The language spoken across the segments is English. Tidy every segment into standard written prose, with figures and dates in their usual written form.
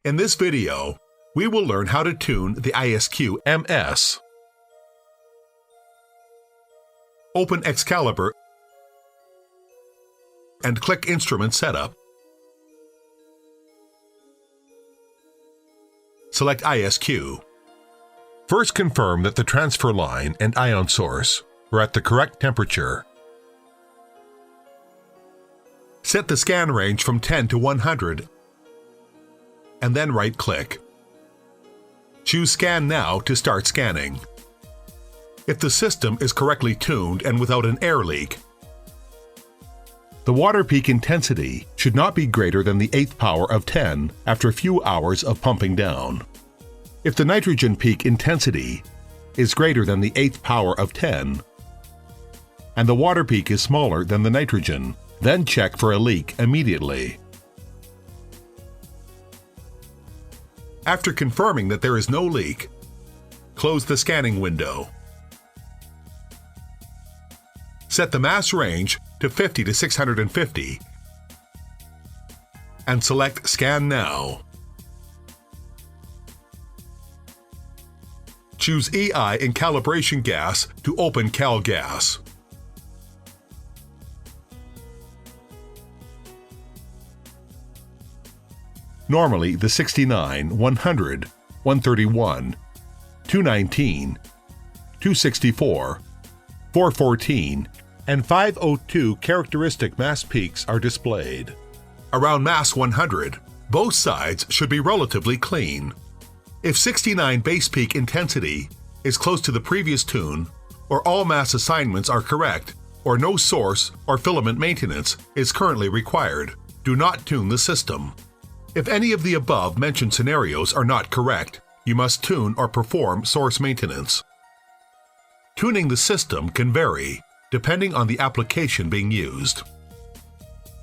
In this video, we will learn how to tune the ISQ MS. Open Excalibur and click Instrument Setup. Select ISQ. First confirm that the transfer line and ion source are at the correct temperature. Set the scan range from 10 to 100 and then right-click. Choose Scan Now to start scanning. If the system is correctly tuned and without an air leak, the water peak intensity should not be greater than the 8th power of 10 after a few hours of pumping down. If the nitrogen peak intensity is greater than the 8th power of 10 and the water peak is smaller than the nitrogen, then check for a leak immediately. After confirming that there is no leak, close the scanning window. Set the mass range to 50 to 650 and select Scan Now. Choose EI in calibration gas to open Cal Gas. Normally, the 69, 100, 131, 219, 264, 414, and 502 characteristic mass peaks are displayed. Around mass 100, both sides should be relatively clean. If 69 base peak intensity is close to the previous tune, or all mass assignments are correct, or no source or filament maintenance is currently required, do not tune the system. If any of the above mentioned scenarios are not correct, you must tune or perform source maintenance. Tuning the system can vary depending on the application being used.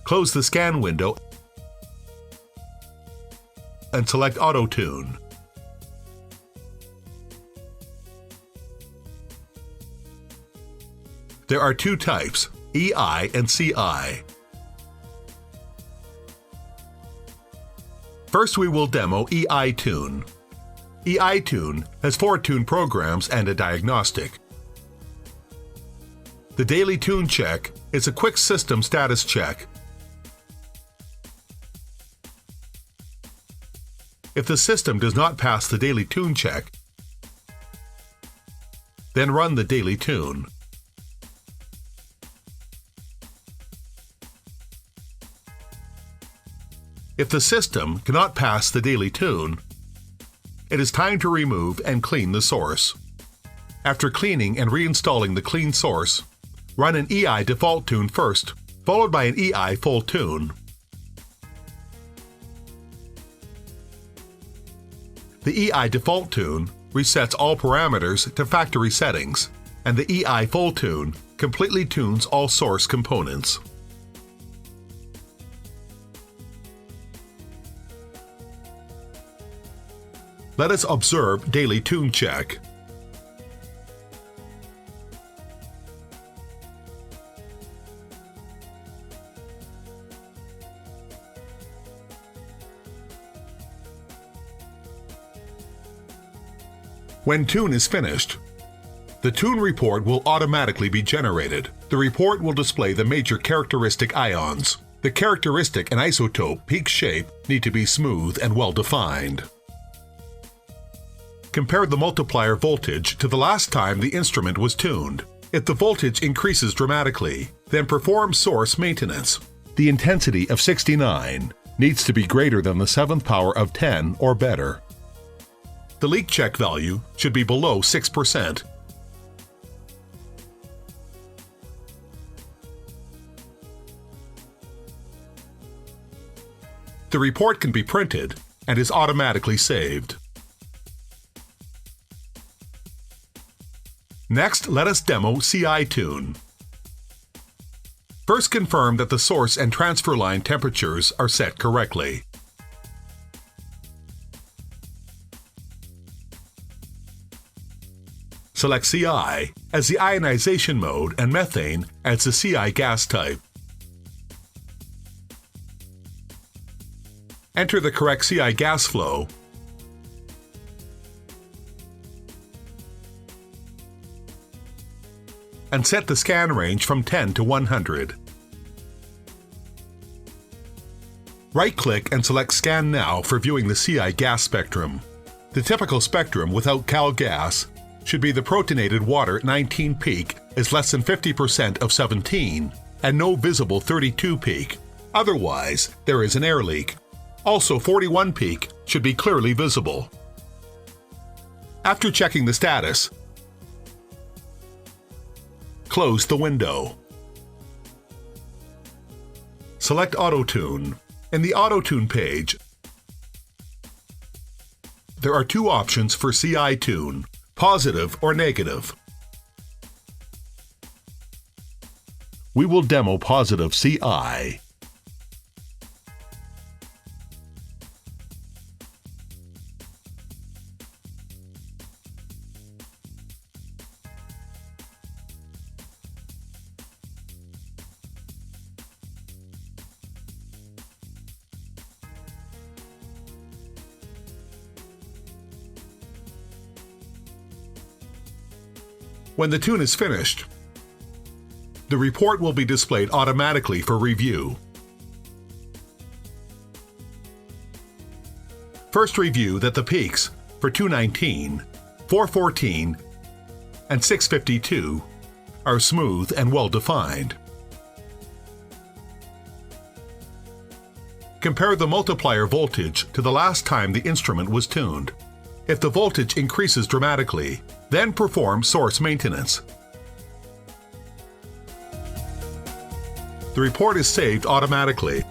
Close the scan window and select Auto Tune. There are two types, EI and CI. First, we will demo EI Tune. EI Tune has 4 tune programs and a diagnostic. The Daily Tune Check is a quick system status check. If the system does not pass the Daily Tune Check, then run the Daily Tune. If the system cannot pass the daily tune, it is time to remove and clean the source. After cleaning and reinstalling the clean source, run an EI default tune first, followed by an EI full tune. The EI default tune resets all parameters to factory settings, and the EI full tune completely tunes all source components. Let us observe Daily Tune Check. When tune is finished, the tune report will automatically be generated. The report will display the major characteristic ions. The characteristic and isotope peak shape need to be smooth and well defined. Compare the multiplier voltage to the last time the instrument was tuned. If the voltage increases dramatically, then perform source maintenance. The intensity of 69 needs to be greater than the 7th power of 10 or better. The leak check value should be below 6%. The report can be printed and is automatically saved. Next, let us demo CI Tune. First, confirm that the source and transfer line temperatures are set correctly. Select CI as the ionization mode and methane as the CI gas type. Enter the correct CI gas flow and set the scan range from 10 to 100. Right-click and select Scan Now for viewing the CI gas spectrum. The typical spectrum without cal gas should be the protonated water 19 peak is less than 50% of 17 and no visible 32 peak. Otherwise, there is an air leak. Also, 41 peak should be clearly visible. After checking the status, close the window. Select Auto Tune. In the Auto Tune page, there are two options for CI Tune, positive or negative. We will demo positive CI. When the tune is finished, the report will be displayed automatically for review. First, review that the peaks for 219, 414, and 652 are smooth and well defined. Compare the multiplier voltage to the last time the instrument was tuned. If the voltage increases dramatically, then perform source maintenance. The report is saved automatically.